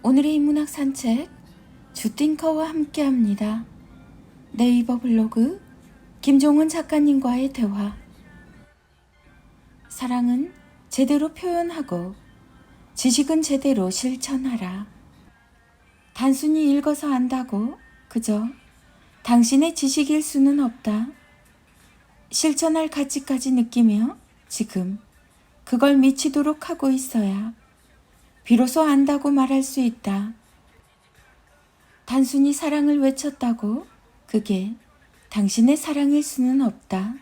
오늘의 인문학 산책 주띵커와 함께합니다. 네이버 블로그 김종은 작가님과의 대화. 사랑은 제대로 표현하고 지식은 제대로 실천하라. 단순히 읽어서 안다고 그저 당신의 지식일 수는 없다. 실천할 가치까지 느끼며 지금 그걸 미치도록 하고 있어야 비로소 안다고 말할 수 있다. 단순히 사랑을 외쳤다고 그게 당신의 사랑일 수는 없다.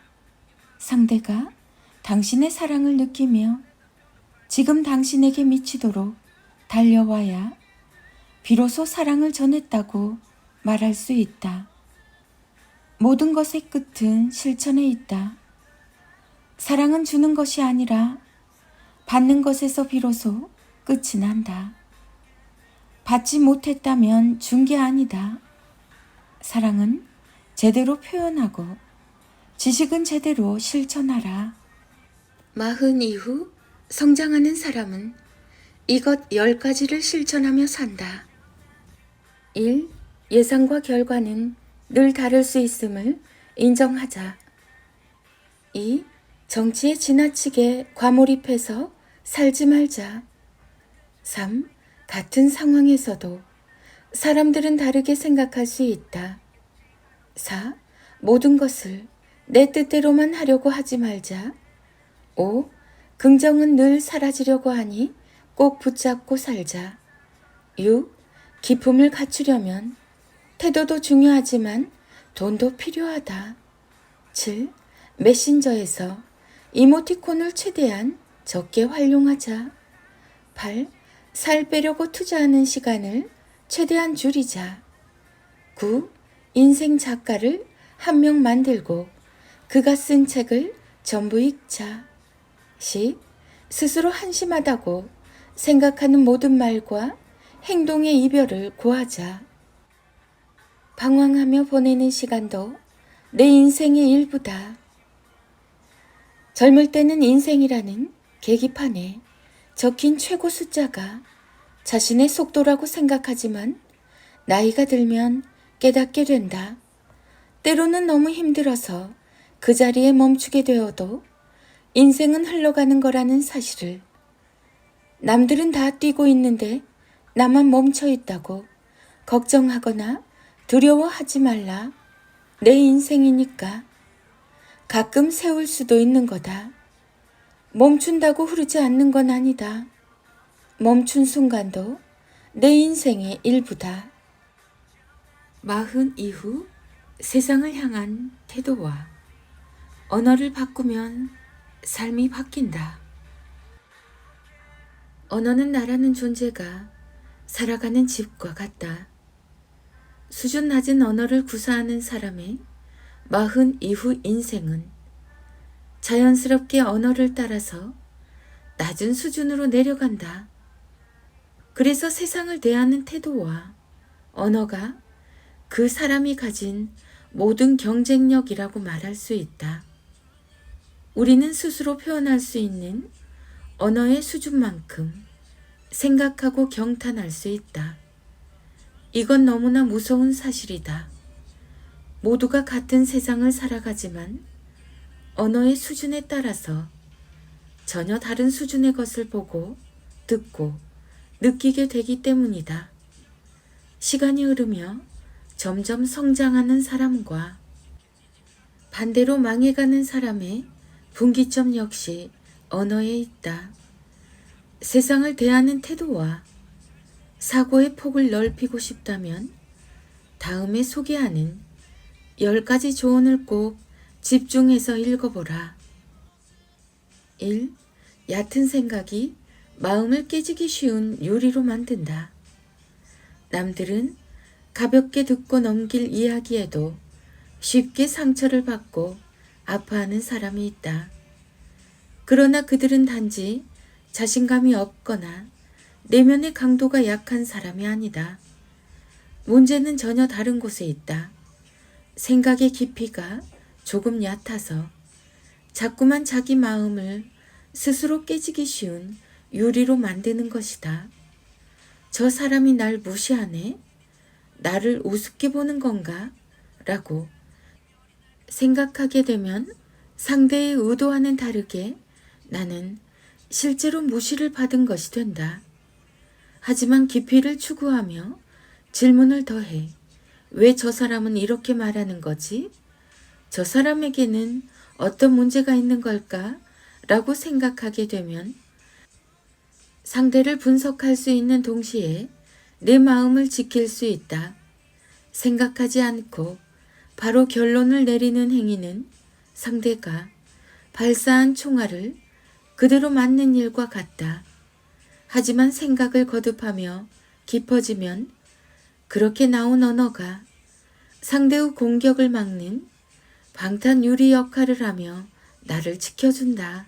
상대가 당신의 사랑을 느끼며 지금 당신에게 미치도록 달려와야 비로소 사랑을 전했다고 말할 수 있다. 모든 것의 끝은 실천에 있다. 사랑은 주는 것이 아니라 받는 것에서 비로소 끝이 난다. 받지 못했다면 준 게 아니다. 사랑은 제대로 표현하고 지식은 제대로 실천하라. 40 이후 성장하는 사람은 이것 10가지를 실천하며 산다. 1. 예상과 결과는 늘 다를 수 있음을 인정하자. 2. 정치에 지나치게 과몰입해서 살지 말자. 3. 같은 상황에서도 사람들은 다르게 생각할 수 있다. 4. 모든 것을 내 뜻대로만 하려고 하지 말자. 5. 긍정은 늘 사라지려고 하니 꼭 붙잡고 살자. 6. 기품을 갖추려면 태도도 중요하지만 돈도 필요하다. 7. 메신저에서 이모티콘을 최대한 적게 활용하자. 8. 살 빼려고 투자하는 시간을 최대한 줄이자. 9. 인생 작가를 한 명 만들고 그가 쓴 책을 전부 읽자. 10. 스스로 한심하다고 생각하는 모든 말과 행동의 이별을 고하자. 방황하며 보내는 시간도 내 인생의 일부다. 젊을 때는 인생이라는 계기판에 적힌 최고 숫자가 자신의 속도라고 생각하지만 나이가 들면 깨닫게 된다. 때로는 너무 힘들어서 그 자리에 멈추게 되어도 인생은 흘러가는 거라는 사실을. 남들은 다 뛰고 있는데 나만 멈춰 있다고 걱정하거나 두려워하지 말라. 내 인생이니까. 가끔 세울 수도 있는 거다. 멈춘다고 흐르지 않는 건 아니다. 멈춘 순간도 내 인생의 일부다. 40 이후 세상을 향한 태도와 언어를 바꾸면 삶이 바뀐다. 언어는 나라는 존재가 살아가는 집과 같다. 수준 낮은 언어를 구사하는 사람의 40 이후 인생은 자연스럽게 언어를 따라서 낮은 수준으로 내려간다. 그래서 세상을 대하는 태도와 언어가 그 사람이 가진 모든 경쟁력이라고 말할 수 있다. 우리는 스스로 표현할 수 있는 언어의 수준만큼 생각하고 경탄할 수 있다. 이건 너무나 무서운 사실이다. 모두가 같은 세상을 살아가지만 언어의 수준에 따라서 전혀 다른 수준의 것을 보고 듣고 느끼게 되기 때문이다. 시간이 흐르며 점점 성장하는 사람과 반대로 망해가는 사람의 분기점 역시 언어에 있다. 세상을 대하는 태도와 사고의 폭을 넓히고 싶다면 다음에 소개하는 10가지 조언을 꼭 집중해서 읽어보라. 1. 얕은 생각이 마음을 깨지기 쉬운 유리로 만든다. 남들은 가볍게 듣고 넘길 이야기에도 쉽게 상처를 받고 아파하는 사람이 있다. 그러나 그들은 단지 자신감이 없거나 내면의 강도가 약한 사람이 아니다. 문제는 전혀 다른 곳에 있다. 생각의 깊이가 조금 얕아서 자꾸만 자기 마음을 스스로 깨지기 쉬운 유리로 만드는 것이다. 저 사람이 날 무시하네? 나를 우습게 보는 건가? 라고 생각하게 되면 상대의 의도와는 다르게 나는 실제로 무시를 받은 것이 된다. 하지만 깊이를 추구하며 질문을 더해 왜 저 사람은 이렇게 말하는 거지? 저 사람에게는 어떤 문제가 있는 걸까? 라고 생각하게 되면 상대를 분석할 수 있는 동시에 내 마음을 지킬 수 있다. 생각하지 않고 바로 결론을 내리는 행위는 상대가 발사한 총알을 그대로 맞는 일과 같다. 하지만 생각을 거듭하며 깊어지면 그렇게 나온 언어가 상대의 공격을 막는 방탄 유리 역할을 하며 나를 지켜준다.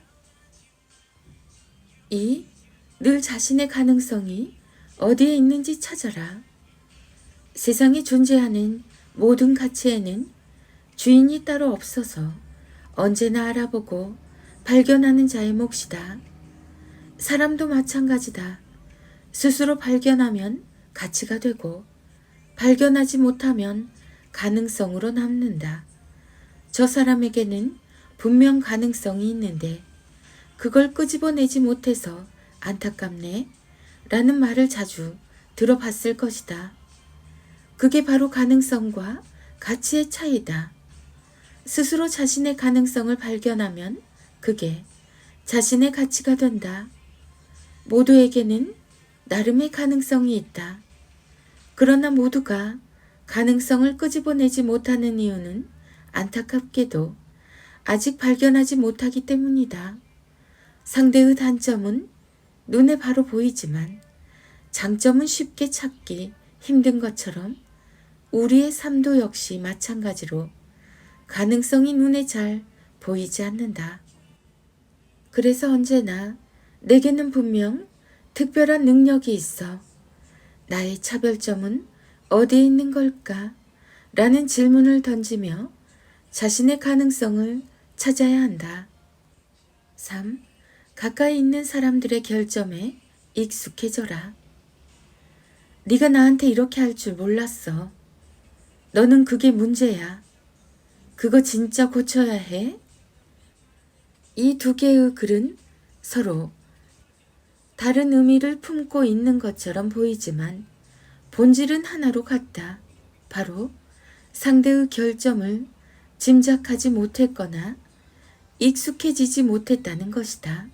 2. 늘 자신의 가능성이 어디에 있는지 찾아라. 세상에 존재하는 모든 가치에는 주인이 따로 없어서 언제나 알아보고 발견하는 자의 몫이다. 사람도 마찬가지다. 스스로 발견하면 가치가 되고 발견하지 못하면 가능성으로 남는다. 저 사람에게는 분명 가능성이 있는데 그걸 끄집어내지 못해서 안타깝네 라는 말을 자주 들어봤을 것이다. 그게 바로 가능성과 가치의 차이다. 스스로 자신의 가능성을 발견하면 그게 자신의 가치가 된다. 모두에게는 나름의 가능성이 있다. 그러나 모두가 가능성을 끄집어내지 못하는 이유는 안타깝게도 아직 발견하지 못하기 때문이다. 상대의 단점은 눈에 바로 보이지만 장점은 쉽게 찾기 힘든 것처럼 우리의 삶도 역시 마찬가지로 가능성이 눈에 잘 보이지 않는다. 그래서 언제나 내게는 분명 특별한 능력이 있어. 나의 차별점은 어디에 있는 걸까? 라는 질문을 던지며 자신의 가능성을 찾아야 한다. 3. 가까이 있는 사람들의 결점에 익숙해져라. 네가 나한테 이렇게 할 줄 몰랐어. 너는 그게 문제야. 그거 진짜 고쳐야 해. 이 두 개의 글은 서로 다른 의미를 품고 있는 것처럼 보이지만 본질은 하나로 같다. 바로 상대의 결점을 짐작하지 못했거나 익숙해지지 못했다는 것이다.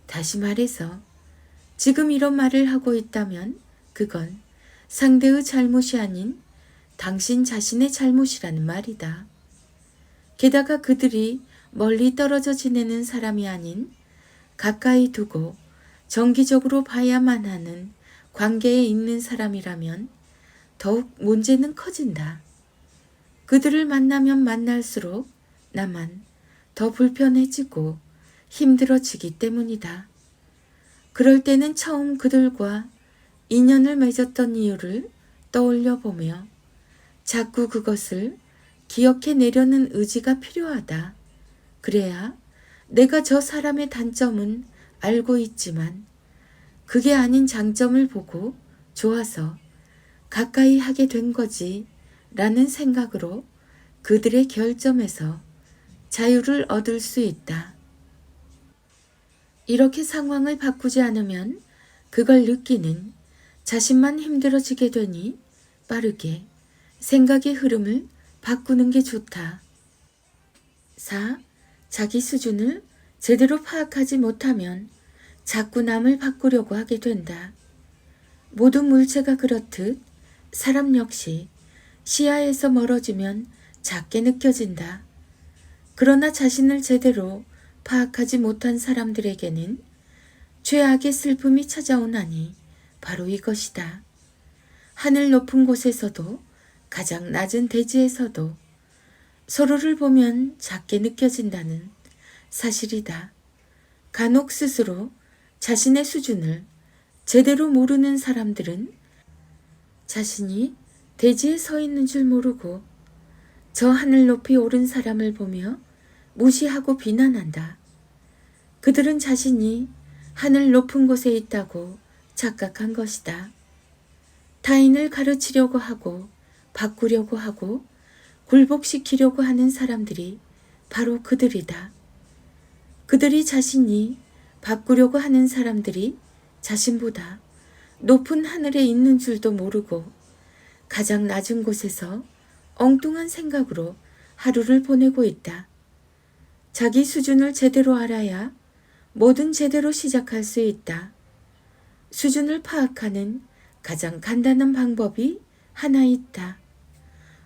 다시 말해서 지금 이런 말을 하고 있다면 그건 상대의 잘못이 아닌 당신 자신의 잘못이라는 말이다. 게다가 그들이 멀리 떨어져 지내는 사람이 아닌 가까이 두고 정기적으로 봐야만 하는 관계에 있는 사람이라면 더욱 문제는 커진다. 그들을 만나면 만날수록 나만 더 불편해지고 힘들어지기 때문이다. 그럴 때는 처음 그들과 인연을 맺었던 이유를 떠올려 보며 자꾸 그것을 기억해내려는 의지가 필요하다. 그래야 내가 저 사람의 단점은 알고 있지만 그게 아닌 장점을 보고 좋아서 가까이 하게 된 거지 라는 생각으로 그들의 결점에서 자유를 얻을 수 있다. 이렇게 상황을 바꾸지 않으면 그걸 느끼는 자신만 힘들어지게 되니 빠르게 생각의 흐름을 바꾸는 게 좋다. 4. 자기 수준을 제대로 파악하지 못하면 자꾸 남을 바꾸려고 하게 된다. 모든 물체가 그렇듯 사람 역시 시야에서 멀어지면 작게 느껴진다. 그러나 자신을 제대로 파악하지 못한 사람들에게는 최악의 슬픔이 찾아오나니 바로 이것이다. 하늘 높은 곳에서도 가장 낮은 대지에서도 서로를 보면 작게 느껴진다는 사실이다. 간혹 스스로 자신의 수준을 제대로 모르는 사람들은 자신이 대지에 서 있는 줄 모르고 저 하늘 높이 오른 사람을 보며 무시하고 비난한다. 그들은 자신이 하늘 높은 곳에 있다고 착각한 것이다. 타인을 가르치려고 하고 바꾸려고 하고 굴복시키려고 하는 사람들이 바로 그들이다. 그들이 자신이 바꾸려고 하는 사람들이 자신보다 높은 하늘에 있는 줄도 모르고 가장 낮은 곳에서 엉뚱한 생각으로 하루를 보내고 있다. 자기 수준을 제대로 알아야 뭐든 제대로 시작할 수 있다. 수준을 파악하는 가장 간단한 방법이 하나 있다.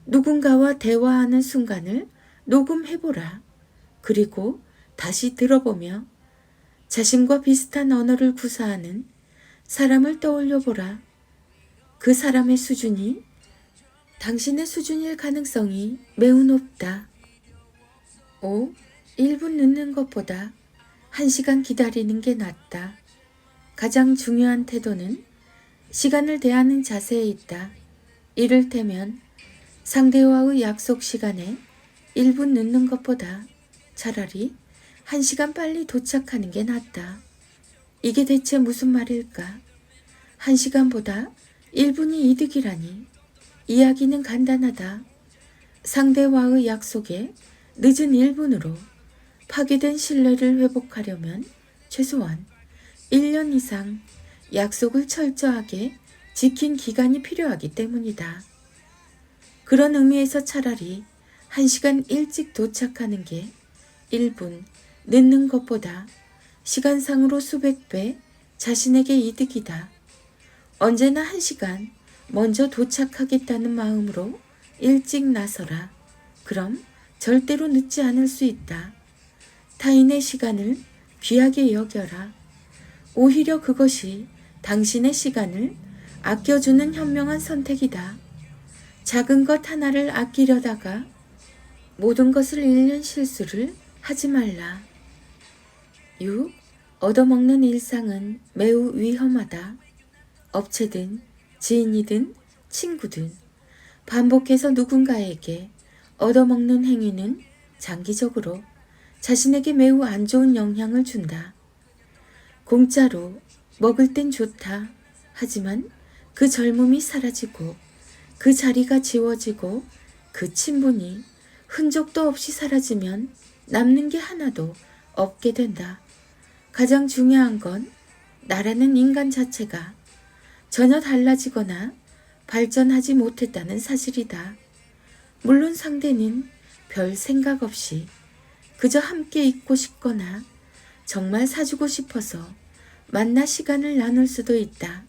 누군가와 대화하는 순간을 녹음해보라. 그리고 다시 들어보며 자신과 비슷한 언어를 구사하는 사람을 떠올려보라. 그 사람의 수준이 당신의 수준일 가능성이 매우 높다. 5. 1분 늦는 것보다 1시간 기다리는 게 낫다. 가장 중요한 태도는 시간을 대하는 자세에 있다. 이를테면 상대와의 약속 시간에 1분 늦는 것보다 차라리 1시간 빨리 도착하는 게 낫다. 이게 대체 무슨 말일까? 1시간보다 1분이 이득이라니. 이야기는 간단하다. 상대와의 약속에 늦은 1분으로 파괴된 신뢰를 회복하려면 최소한 1년 이상 약속을 철저하게 지킨 기간이 필요하기 때문이다. 그런 의미에서 차라리 1시간 일찍 도착하는 게 1분 늦는 것보다 시간상으로 수백 배 자신에게 이득이다. 언제나 1시간 먼저 도착하겠다는 마음으로 일찍 나서라. 그럼 절대로 늦지 않을 수 있다. 타인의 시간을 귀하게 여겨라. 오히려 그것이 당신의 시간을 아껴주는 현명한 선택이다. 작은 것 하나를 아끼려다가 모든 것을 잃는 실수를 하지 말라. 6. 얻어먹는 일상은 매우 위험하다. 업체든 지인이든 친구든 반복해서 누군가에게 얻어먹는 행위는 장기적으로 자신에게 매우 안 좋은 영향을 준다. 공짜로 먹을 땐 좋다. 하지만 그 젊음이 사라지고 그 자리가 지워지고 그 친분이 흔적도 없이 사라지면 남는 게 하나도 없게 된다. 가장 중요한 건 나라는 인간 자체가 전혀 달라지거나 발전하지 못했다는 사실이다. 물론 상대는 별 생각 없이 그저 함께 있고 싶거나 정말 사주고 싶어서 만나 시간을 나눌 수도 있다.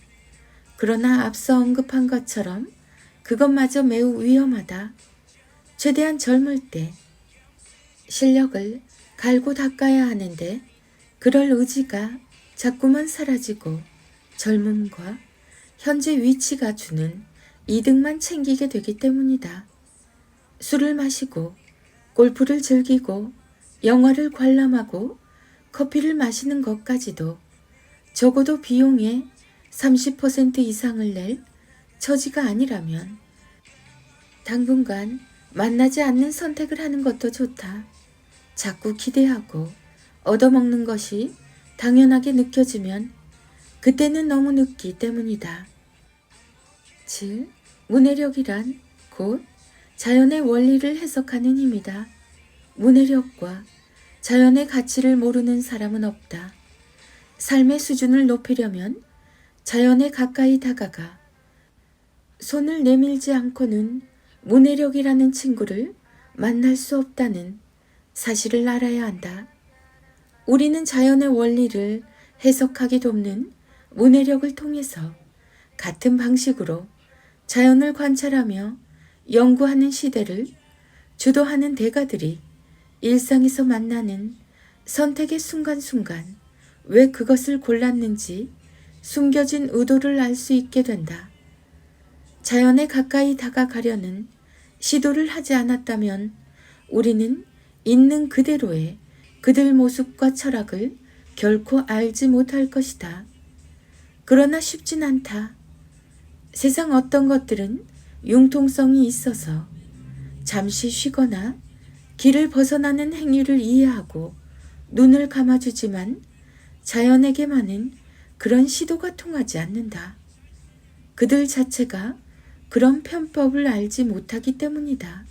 그러나 앞서 언급한 것처럼 그것마저 매우 위험하다. 최대한 젊을 때 실력을 갈고 닦아야 하는데 그럴 의지가 자꾸만 사라지고 젊음과 현재 위치가 주는 이득만 챙기게 되기 때문이다. 술을 마시고 골프를 즐기고 영화를 관람하고 커피를 마시는 것까지도 적어도 비용의 30% 이상을 낼 처지가 아니라면 당분간 만나지 않는 선택을 하는 것도 좋다. 자꾸 기대하고 얻어먹는 것이 당연하게 느껴지면 그때는 너무 늦기 때문이다. 7. 문해력이란 곧 자연의 원리를 해석하는 힘이다. 문해력과 자연의 가치를 모르는 사람은 없다. 삶의 수준을 높이려면 자연에 가까이 다가가 손을 내밀지 않고는 문해력이라는 친구를 만날 수 없다는 사실을 알아야 한다. 우리는 자연의 원리를 해석하기 돕는 문해력을 통해서 같은 방식으로 자연을 관찰하며 연구하는 시대를 주도하는 대가들이 일상에서 만나는 선택의 순간순간 왜 그것을 골랐는지 숨겨진 의도를 알 수 있게 된다. 자연에 가까이 다가가려는 시도를 하지 않았다면 우리는 있는 그대로의 그들 모습과 철학을 결코 알지 못할 것이다. 그러나 쉽진 않다. 세상 어떤 것들은 융통성이 있어서 잠시 쉬거나 길을 벗어나는 행위를 이해하고 눈을 감아주지만 자연에게만은 그런 시도가 통하지 않는다. 그들 자체가 그런 편법을 알지 못하기 때문이다.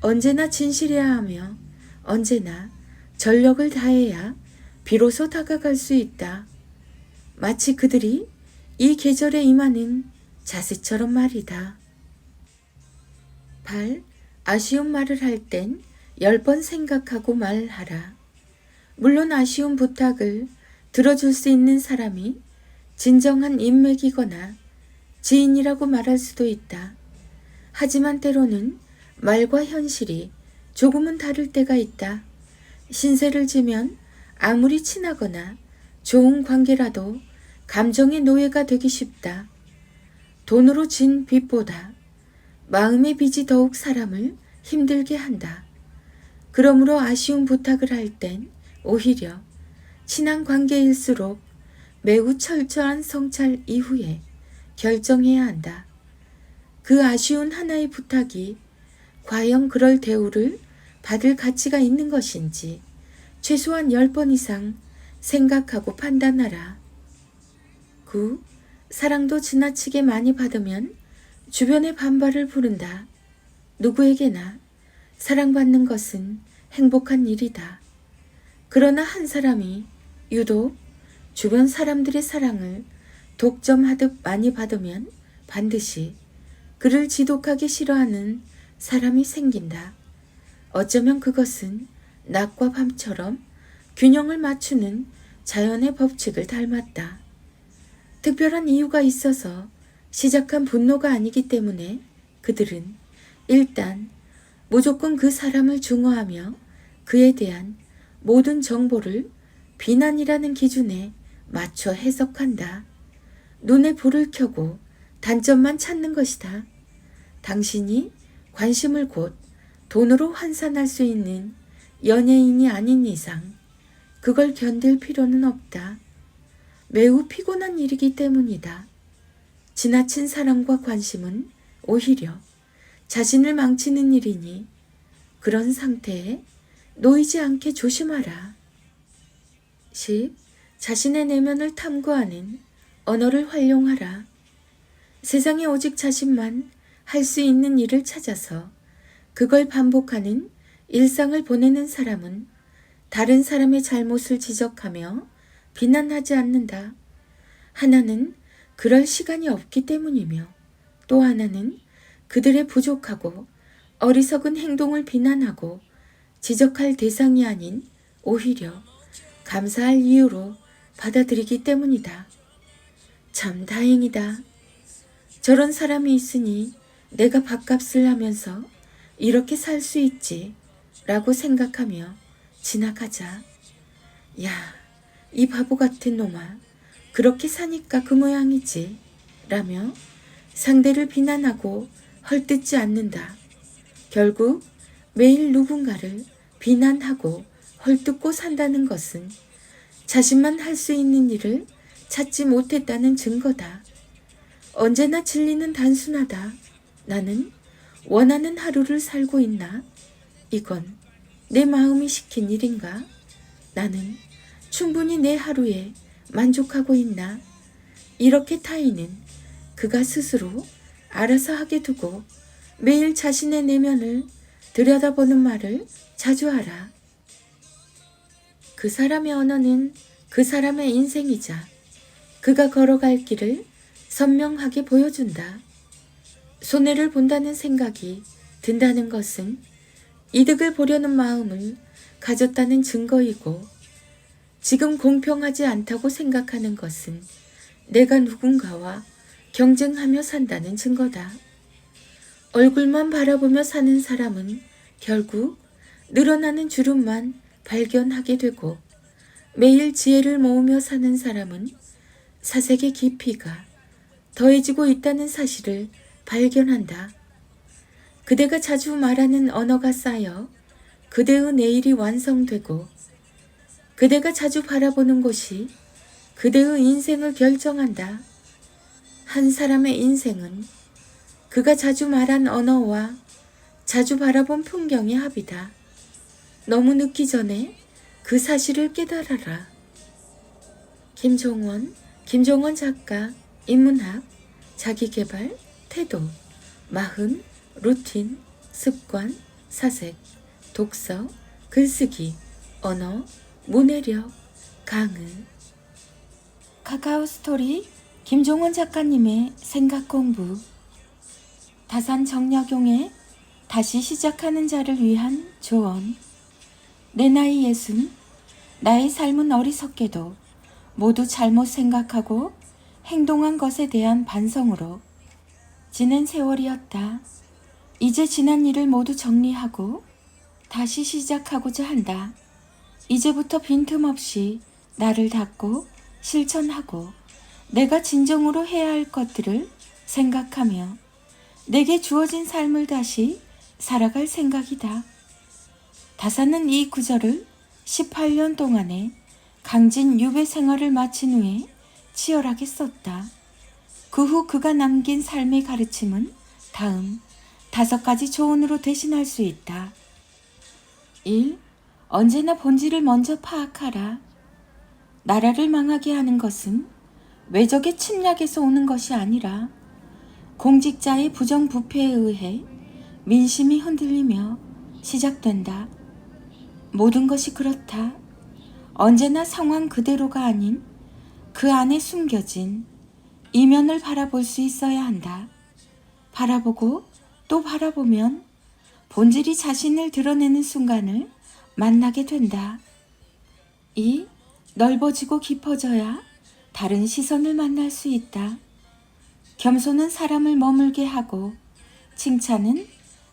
언제나 진실해야 하며 언제나 전력을 다해야 비로소 다가갈 수 있다. 마치 그들이 이 계절에 임하는 자스처럼 말이다. 8. 아쉬운 말을 할 땐 10번 생각하고 말하라. 물론 아쉬운 부탁을 들어줄 수 있는 사람이 진정한 인맥이거나 지인이라고 말할 수도 있다. 하지만 때로는 말과 현실이 조금은 다를 때가 있다. 신세를 지면 아무리 친하거나 좋은 관계라도 감정의 노예가 되기 쉽다. 돈으로 진 빚보다 마음의 빚이 더욱 사람을 힘들게 한다. 그러므로 아쉬운 부탁을 할 땐 오히려 친한 관계일수록 매우 철저한 성찰 이후에 결정해야 한다. 그 아쉬운 하나의 부탁이 과연 그럴 대우를 받을 가치가 있는 것인지 최소한 10번 이상 생각하고 판단하라. 9. 사랑도 지나치게 많이 받으면 주변의 반발을 부른다. 누구에게나 사랑받는 것은 행복한 일이다. 그러나 한 사람이 유독 주변 사람들의 사랑을 독점하듯 많이 받으면 반드시 그를 지독하게 싫어하는 사람이 생긴다. 어쩌면 그것은 낮과 밤처럼 균형을 맞추는 자연의 법칙을 닮았다. 특별한 이유가 있어서 시작한 분노가 아니기 때문에 그들은 일단 무조건 그 사람을 중화하며 그에 대한 모든 정보를 비난이라는 기준에 맞춰 해석한다. 눈에 불을 켜고 단점만 찾는 것이다. 당신이 관심을 곧 돈으로 환산할 수 있는 연예인이 아닌 이상 그걸 견딜 필요는 없다. 매우 피곤한 일이기 때문이다. 지나친 사랑과 관심은 오히려 자신을 망치는 일이니 그런 상태에 놓이지 않게 조심하라. 10. 자신의 내면을 탐구하는 언어를 활용하라. 세상에 오직 자신만 할 수 있는 일을 찾아서 그걸 반복하는 일상을 보내는 사람은 다른 사람의 잘못을 지적하며 비난하지 않는다. 하나는 그럴 시간이 없기 때문이며 또 하나는 그들의 부족하고 어리석은 행동을 비난하고 지적할 대상이 아닌 오히려 감사할 이유로 받아들이기 때문이다. 참 다행이다. 저런 사람이 있으니 내가 밥값을 하면서 이렇게 살 수 있지 라고 생각하며 지나가자. 야, 이 바보 같은 놈아, 그렇게 사니까 그 모양이지 라며 상대를 비난하고 헐뜯지 않는다. 결국 매일 누군가를 비난하고 헐뜯고 산다는 것은 자신만 할 수 있는 일을 찾지 못했다는 증거다. 언제나 진리는 단순하다. 나는 원하는 하루를 살고 있나? 이건 내 마음이 시킨 일인가? 나는 충분히 내 하루에 만족하고 있나? 이렇게 타인은 그가 스스로 알아서 하게 두고 매일 자신의 내면을 들여다보는 말을 자주 하라. 그 사람의 언어는 그 사람의 인생이자 그가 걸어갈 길을 선명하게 보여준다. 손해를 본다는 생각이 든다는 것은 이득을 보려는 마음을 가졌다는 증거이고 지금 공평하지 않다고 생각하는 것은 내가 누군가와 경쟁하며 산다는 증거다. 얼굴만 바라보며 사는 사람은 결국 늘어나는 주름만 발견하게 되고 매일 지혜를 모으며 사는 사람은 사색의 깊이가 더해지고 있다는 사실을 발견한다. 그대가 자주 말하는 언어가 쌓여 그대의 내일이 완성되고 그대가 자주 바라보는 곳이 그대의 인생을 결정한다. 한 사람의 인생은 그가 자주 말한 언어와 자주 바라본 풍경의 합이다. 너무 늦기 전에 그 사실을 깨달아라. 김종원 작가, 인문학, 자기계발, 태도, 마흔, 루틴, 습관, 사색, 독서, 글쓰기, 언어, 문해력, 강의. 카카오 스토리 김종원 작가님의 생각공부. 다산 정약용의 다시 시작하는 자를 위한 조언. 내 나이 60, 나의 삶은 어리석게도 모두 잘못 생각하고 행동한 것에 대한 반성으로 지낸 세월이었다. 이제 지난 일을 모두 정리하고 다시 시작하고자 한다. 이제부터 빈틈없이 나를 닫고 실천하고 내가 진정으로 해야 할 것들을 생각하며 내게 주어진 삶을 다시 살아갈 생각이다. 다사는 이 구절을 18년 동안의 강진 유배 생활을 마친 후에 치열하게 썼다. 그 후 그가 남긴 삶의 가르침은 다음 5가지 조언으로 대신할 수 있다. 1. 언제나 본질을 먼저 파악하라. 나라를 망하게 하는 것은 외적의 침략에서 오는 것이 아니라 공직자의 부정부패에 의해 민심이 흔들리며 시작된다. 모든 것이 그렇다. 언제나 상황 그대로가 아닌 그 안에 숨겨진 이면을 바라볼 수 있어야 한다. 바라보고 또 바라보면 본질이 자신을 드러내는 순간을 만나게 된다. 2. 넓어지고 깊어져야 다른 시선을 만날 수 있다. 겸손은 사람을 머물게 하고 칭찬은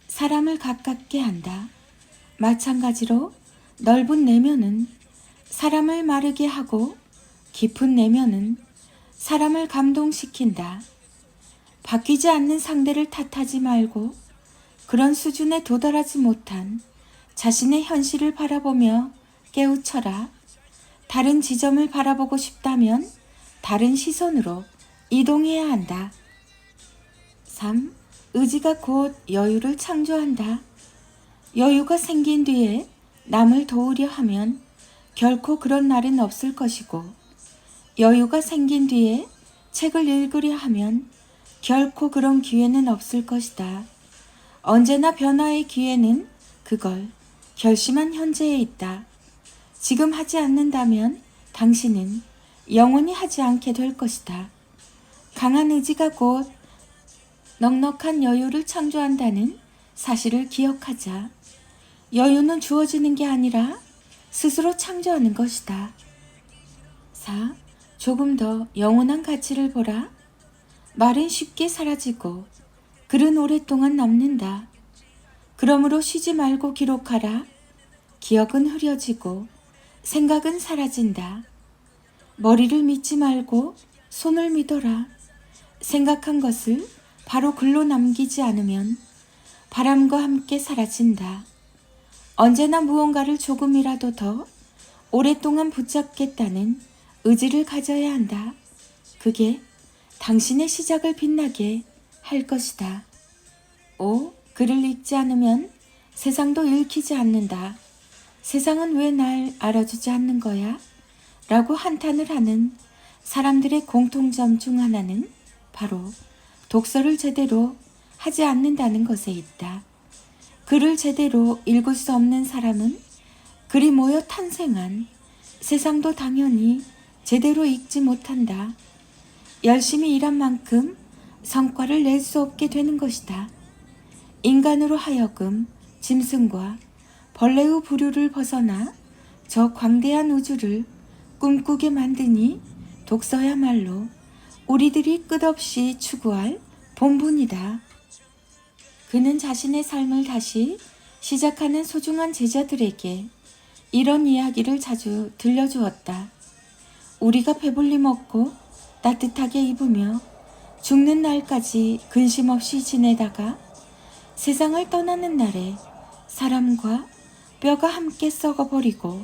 사람을 가깝게 한다. 마찬가지로 넓은 내면은 사람을 마르게 하고 깊은 내면은 사람을 감동시킨다. 바뀌지 않는 상대를 탓하지 말고 그런 수준에 도달하지 못한 자신의 현실을 바라보며 깨우쳐라. 다른 지점을 바라보고 싶다면 다른 시선으로 이동해야 한다. 3. 의지가 곧 여유를 창조한다. 여유가 생긴 뒤에 남을 도우려 하면 결코 그런 날은 없을 것이고 여유가 생긴 뒤에 책을 읽으려 하면 결코 그런 기회는 없을 것이다. 언제나 변화의 기회는 그걸 결심한 현재에 있다. 지금 하지 않는다면 당신은 영원히 하지 않게 될 것이다. 강한 의지가 곧 넉넉한 여유를 창조한다는 사실을 기억하자. 여유는 주어지는 게 아니라 스스로 창조하는 것이다. 4. 조금 더 영원한 가치를 보라. 말은 쉽게 사라지고 글은 오랫동안 남는다. 그러므로 쉬지 말고 기록하라. 기억은 흐려지고 생각은 사라진다. 머리를 믿지 말고 손을 믿어라. 생각한 것을 바로 글로 남기지 않으면 바람과 함께 사라진다. 언제나 무언가를 조금이라도 더 오랫동안 붙잡겠다는 의지를 가져야 한다. 그게 당신의 시작을 빛나게 할 것이다. 5. 글을 읽지 않으면 세상도 읽히지 않는다. 세상은 왜 날 알아주지 않는 거야? 라고 한탄을 하는 사람들의 공통점 중 하나는 바로 독서를 제대로 하지 않는다는 것에 있다. 글을 제대로 읽을 수 없는 사람은 글이 모여 탄생한 세상도 당연히 제대로 읽지 못한다. 열심히 일한 만큼 성과를 낼 수 없게 되는 것이다. 인간으로 하여금 짐승과 벌레의 부류를 벗어나 저 광대한 우주를 꿈꾸게 만드니 독서야말로 우리들이 끝없이 추구할 본분이다. 그는 자신의 삶을 다시 시작하는 소중한 제자들에게 이런 이야기를 자주 들려주었다. 우리가 배불리 먹고 따뜻하게 입으며 죽는 날까지 근심 없이 지내다가 세상을 떠나는 날에 사람과 뼈가 함께 썩어버리고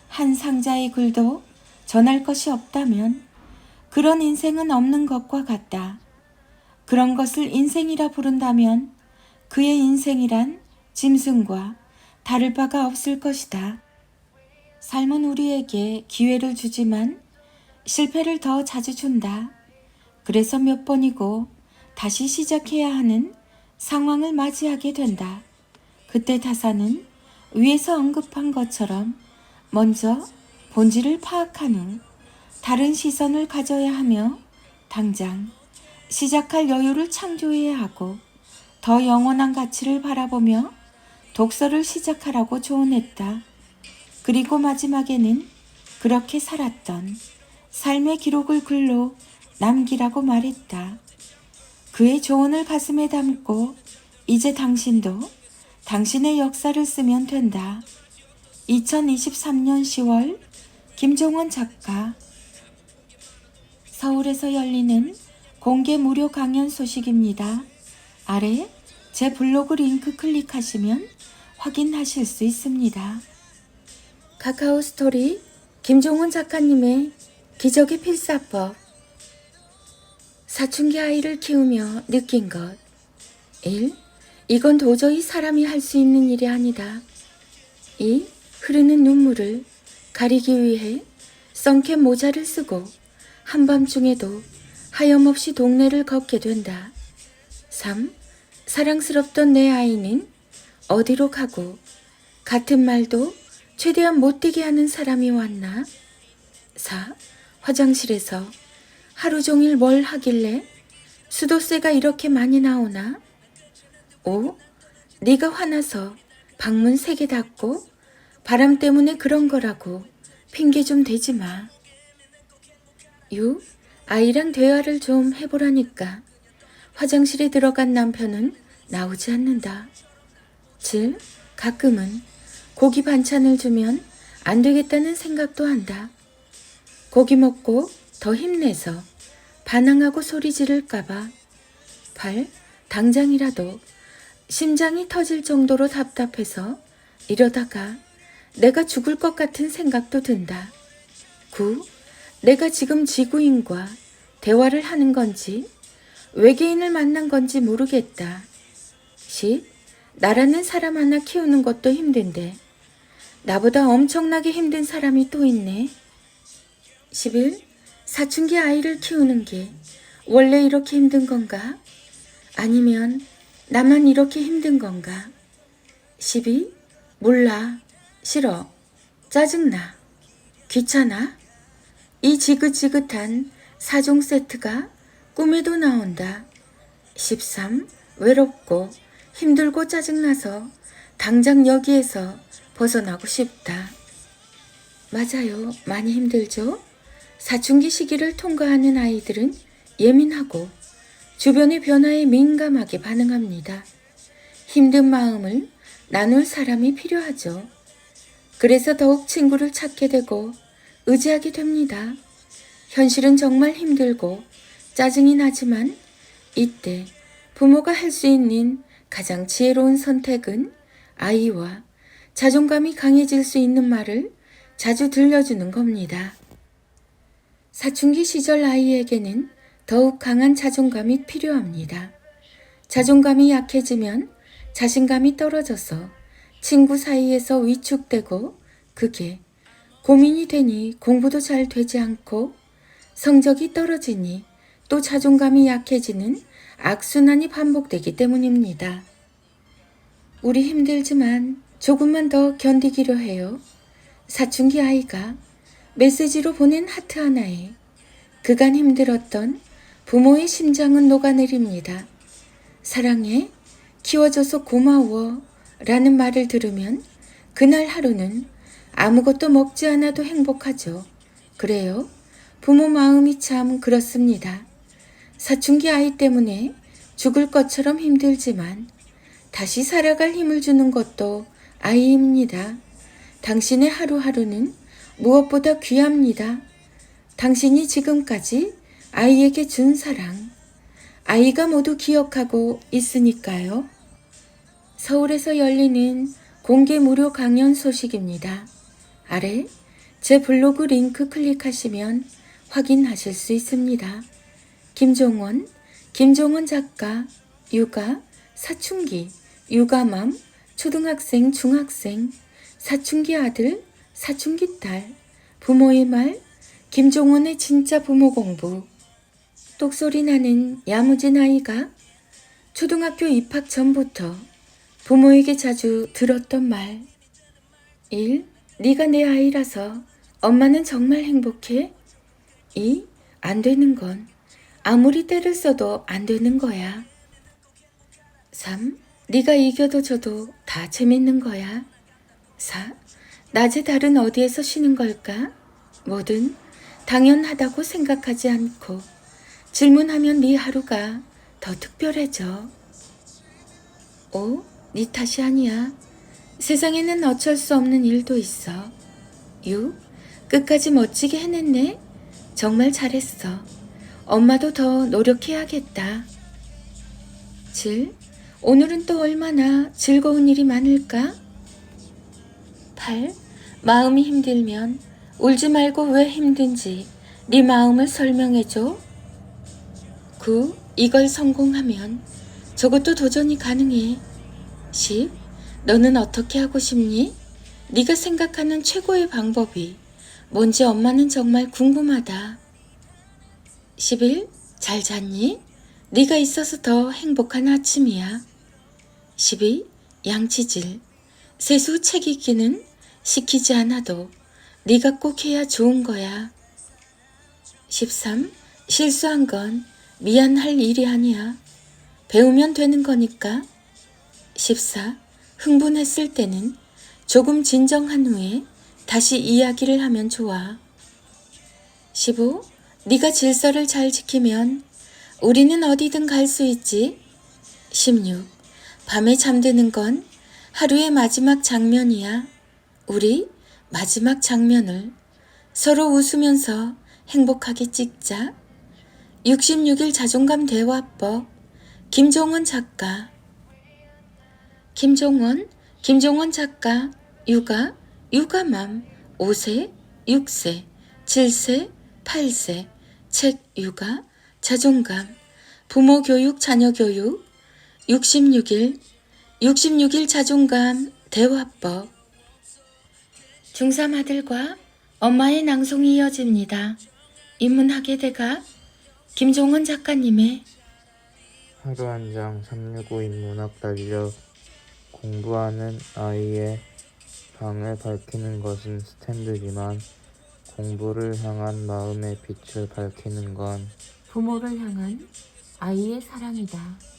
한 상자의 글도 전할 것이 없다면 그런 인생은 없는 것과 같다. 그런 것을 인생이라 부른다면 그의 인생이란 짐승과 다를 바가 없을 것이다. 삶은 우리에게 기회를 주지만 실패를 더 자주 준다. 그래서 몇 번이고 다시 시작해야 하는 상황을 맞이하게 된다. 그때 타사는 위에서 언급한 것처럼 먼저 본질을 파악한 후 다른 시선을 가져야 하며 당장 시작할 여유를 창조해야 하고 더 영원한 가치를 바라보며 독서를 시작하라고 조언했다. 그리고 마지막에는 그렇게 살았던 삶의 기록을 글로 남기라고 말했다. 그의 조언을 가슴에 담고 이제 당신도 당신의 역사를 쓰면 된다. 2023년 10월 김종원 작가. 서울에서 열리는 공개 무료 강연 소식입니다. 아래 제 블로그 링크 클릭하시면 확인하실 수 있습니다. 카카오 스토리 김종원 작가님의 기적의 필사법. 사춘기 아이를 키우며 느낀 것. 1. 이건 도저히 사람이 할 수 있는 일이 아니다. 2. 흐르는 눈물을 가리기 위해 선캡 모자를 쓰고 한밤중에도 하염없이 동네를 걷게 된다. 3. 사랑스럽던 내 아이는 어디로 가고 같은 말도 최대한 못되게 하는 사람이 왔나? 4. 화장실에서 하루 종일 뭘 하길래 수도세가 이렇게 많이 나오나? 5. 네가 화나서 방문 3개 닫고 바람 때문에 그런 거라고 핑계 좀 대지 마. 6. 아이랑 대화를 좀 해보라니까. 화장실에 들어간 남편은 나오지 않는다. 7. 가끔은 고기 반찬을 주면 안 되겠다는 생각도 한다. 고기 먹고 더 힘내서 반항하고 소리 지를까봐. 8. 당장이라도 심장이 터질 정도로 답답해서 이러다가 내가 죽을 것 같은 생각도 든다. 9. 내가 지금 지구인과 대화를 하는 건지 외계인을 만난 건지 모르겠다. 10. 나라는 사람 하나 키우는 것도 힘든데 나보다 엄청나게 힘든 사람이 또 있네. 11. 사춘기 아이를 키우는 게 원래 이렇게 힘든 건가? 아니면 나만 이렇게 힘든 건가? 12. 몰라. 싫어. 짜증나. 귀찮아. 이 지긋지긋한 4종 세트가 꿈에도 나온다. 13. 외롭고 힘들고 짜증나서 당장 여기에서 벗어나고 싶다. 맞아요. 많이 힘들죠? 사춘기 시기를 통과하는 아이들은 예민하고 주변의 변화에 민감하게 반응합니다. 힘든 마음을 나눌 사람이 필요하죠. 그래서 더욱 친구를 찾게 되고 의지하게 됩니다. 현실은 정말 힘들고 짜증이 나지만 이때 부모가 할 수 있는 가장 지혜로운 선택은 아이와 자존감이 강해질 수 있는 말을 자주 들려주는 겁니다. 사춘기 시절 아이에게는 더욱 강한 자존감이 필요합니다. 자존감이 약해지면 자신감이 떨어져서 친구 사이에서 위축되고 그게 고민이 되니 공부도 잘 되지 않고 성적이 떨어지니 또 자존감이 약해지는 악순환이 반복되기 때문입니다. 우리 힘들지만 조금만 더 견디기로 해요. 사춘기 아이가 메시지로 보낸 하트 하나에 그간 힘들었던 부모의 심장은 녹아내립니다. 사랑해, 키워줘서 고마워 라는 말을 들으면 그날 하루는 아무것도 먹지 않아도 행복하죠. 그래요. 부모 마음이 참 그렇습니다. 사춘기 아이 때문에 죽을 것처럼 힘들지만 다시 살아갈 힘을 주는 것도 아이입니다. 당신의 하루하루는 무엇보다 귀합니다. 당신이 지금까지 아이에게 준 사랑, 아이가 모두 기억하고 있으니까요. 서울에서 열리는 공개 무료 강연 소식입니다. 아래 제 블로그 링크 클릭하시면 확인하실 수 있습니다. 김종원 작가, 육아, 사춘기, 육아맘, 초등학생, 중학생, 사춘기 아들, 사춘기 딸, 부모의 말, 김종원의 진짜 부모 공부. 또 똑똑 소리 나는 야무진 아이가 초등학교 입학 전부터 부모에게 자주 들었던 말. 1. 네가 내 아이라서 엄마는 정말 행복해. 2. 안 되는 건 아무리 때를 써도 안 되는 거야. 3. 네가 이겨도 져도 다 재밌는 거야. 4. 낮에 달은 어디에서 쉬는 걸까? 뭐든 당연하다고 생각하지 않고 질문하면 네 하루가 더 특별해져. 5. 네 탓이 아니야. 세상에는 어쩔 수 없는 일도 있어. 6. 끝까지 멋지게 해냈네. 정말 잘했어. 엄마도 더 노력해야겠다. 7. 오늘은 또 얼마나 즐거운 일이 많을까? 8. 마음이 힘들면 울지 말고 왜 힘든지 네 마음을 설명해줘. 9. 이걸 성공하면 저것도 도전이 가능해. 10. 너는 어떻게 하고 싶니? 네가 생각하는 최고의 방법이 뭔지 엄마는 정말 궁금하다. 11. 잘 잤니? 네가 있어서 더 행복한 아침이야. 12. 양치질. 세수 책 읽기는 시키지 않아도 네가 꼭 해야 좋은 거야. 13. 실수한 건 미안할 일이 아니야. 배우면 되는 거니까. 14. 흥분했을 때는 조금 진정한 후에 다시 이야기를 하면 좋아. 15. 네가 질서를 잘 지키면 우리는 어디든 갈 수 있지. 16. 밤에 잠드는 건 하루의 마지막 장면이야. 우리 마지막 장면을 서로 웃으면서 행복하게 찍자. 66일 자존감 대화법. 김종원 작가. 김종원 작가. 육아맘. 5세, 6세, 7세, 8세. 책 육아, 자존감. 부모 교육, 자녀 교육. 66일 자존감 대화법. 중3 아들과 엄마의 낭송이 이어집니다. 인문학의 대가 김종원 작가님의 하루 한 장 365 인문학 달력. 공부하는 아이의 방을 밝히는 것은 스탠드지만 공부를 향한 마음의 빛을 밝히는 건 부모를 향한 아이의 사랑이다.